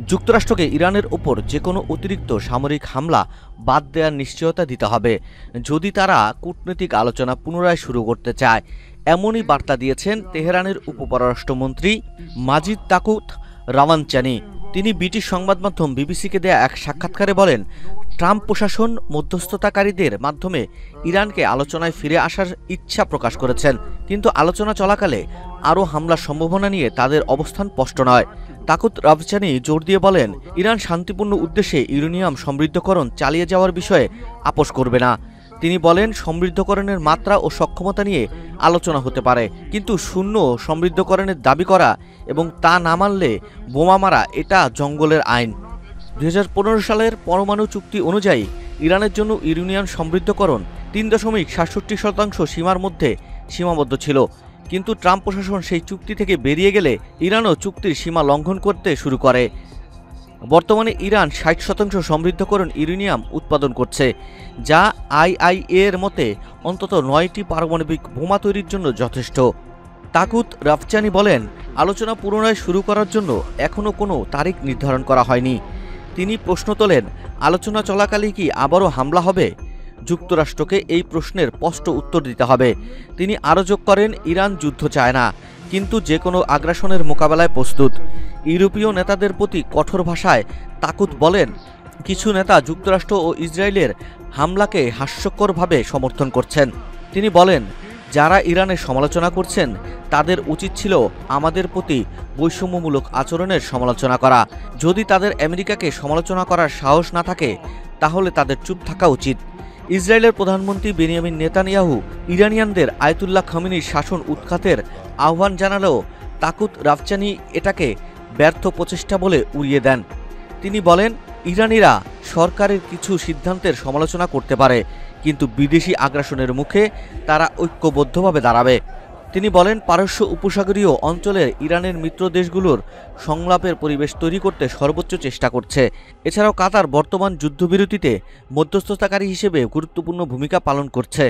যুক্তরাষ্ট্রকে ইরানের ওপর যে কোনো অতিরিক্ত সামরিক হামলা বাদ দেওয়ার নিশ্চয়তা দিতে হবে যদি তারা কূটনৈতিক আলোচনা পুনরায় শুরু করতে চায়। এমনই বার্তা দিয়েছেন তেহরানের উপপররাষ্ট্রমন্ত্রী মাজিদ তাকুত রাওয়ানচানি। তিনি ব্রিটিশ সংবাদ মাধ্যম বিবিসিকে দেয়া এক সাক্ষাৎকারে বলেন, ট্রাম্প প্রশাসন মধ্যস্থতাকারীদের মাধ্যমে ইরানকে আলোচনায় ফিরে আসার ইচ্ছা প্রকাশ করেছেন, কিন্তু আলোচনা চলাকালে আরও হামলার সম্ভাবনা নিয়ে তাদের অবস্থান স্পষ্ট নয়। তাকুত রাওয়ানচানি জোর দিয়ে বলেন, ইরান শান্তিপূর্ণ উদ্দেশ্যে ইউরেনিয়াম সমৃদ্ধকরণ চালিয়ে যাওয়ার বিষয়ে আপোষ করবে না। তিনি বলেন, সমৃদ্ধকরণের মাত্রা ও সক্ষমতা নিয়ে আলোচনা হতে পারে, কিন্তু শূন্য সমৃদ্ধকরণের দাবি করা এবং তা না মানলে বোমা মারা এটা জঙ্গলের আইন। 2015 সালের পরমাণু চুক্তি অনুযায়ী ইরানের জন্য ইউরেনিয়াম সমৃদ্ধকরণ 3.67% সীমার মধ্যে সীমাবদ্ধ ছিল, কিন্তু ট্রাম্প প্রশাসন সেই চুক্তি থেকে বেরিয়ে গেলে ইরানও চুক্তির সীমা লঙ্ঘন করতে শুরু করে। বর্তমানে ইরান 60% সমৃদ্ধকরণ ইউরেনিয়াম উৎপাদন করছে, যা আইআইএ এর মতে অন্তত 9টি পারমাণবিক বোমা তৈরির জন্য যথেষ্ট। তাকুত রাওয়ানচানি বলেন, আলোচনা পুনরায় শুরু করার জন্য এখনও কোনো তারিখ নির্ধারণ করা হয়নি। তিনি প্রশ্ন তোলেন, আলোচনা চলাকালে কি আবারও হামলা হবে? যুক্তরাষ্ট্রকে এই প্রশ্নের স্পষ্ট উত্তর দিতে হবে। তিনি আরও যোগ করেন, ইরান যুদ্ধ চায় না, কিন্তু যে কোনো আগ্রাসনের মোকাবেলায় প্রস্তুত। ইউরোপীয় নেতাদের প্রতি কঠোর ভাষায় তাকুত বলেন, কিছু নেতা যুক্তরাষ্ট্র ও ইসরায়েলের হামলাকে হাস্যকরভাবে সমর্থন করছেন। তিনি বলেন, যারা ইরানের সমালোচনা করছেন তাদের উচিত ছিল আমাদের প্রতি বৈষম্যমূলক আচরণের সমালোচনা করা। যদি তাদের আমেরিকাকে সমালোচনা করার সাহস না থাকে তাহলে তাদের চুপ থাকা উচিত। ইসরায়েলের প্রধানমন্ত্রী বেনিয়ামিন নেতানিয়াহু ইরানিয়ানদের আয়াতুল্লাহ খামেনির শাসন উৎখাতের আহ্বান জানালেও তাকুত রাওয়ানচানি এটাকে ব্যর্থ প্রচেষ্টা বলে উড়িয়ে দেন। তিনি বলেন, ইরানিরা সরকারের কিছু সিদ্ধান্তের সমালোচনা করতে পারে, কিন্তু বিদেশি আগ্রাসনের মুখে তারা ঐক্যবদ্ধভাবে দাঁড়াবে। তিনি বলেন, পারস্য উপসাগরীয় অঞ্চলের ইরানের মিত্র দেশগুলোর সংলাপের পরিবেশ তৈরি করতে সর্বোচ্চ চেষ্টা করছে। এছাড়াও কাতার বর্তমান যুদ্ধবিরতিতে মধ্যস্থতাকারী হিসেবে গুরুত্বপূর্ণ ভূমিকা পালন করছে।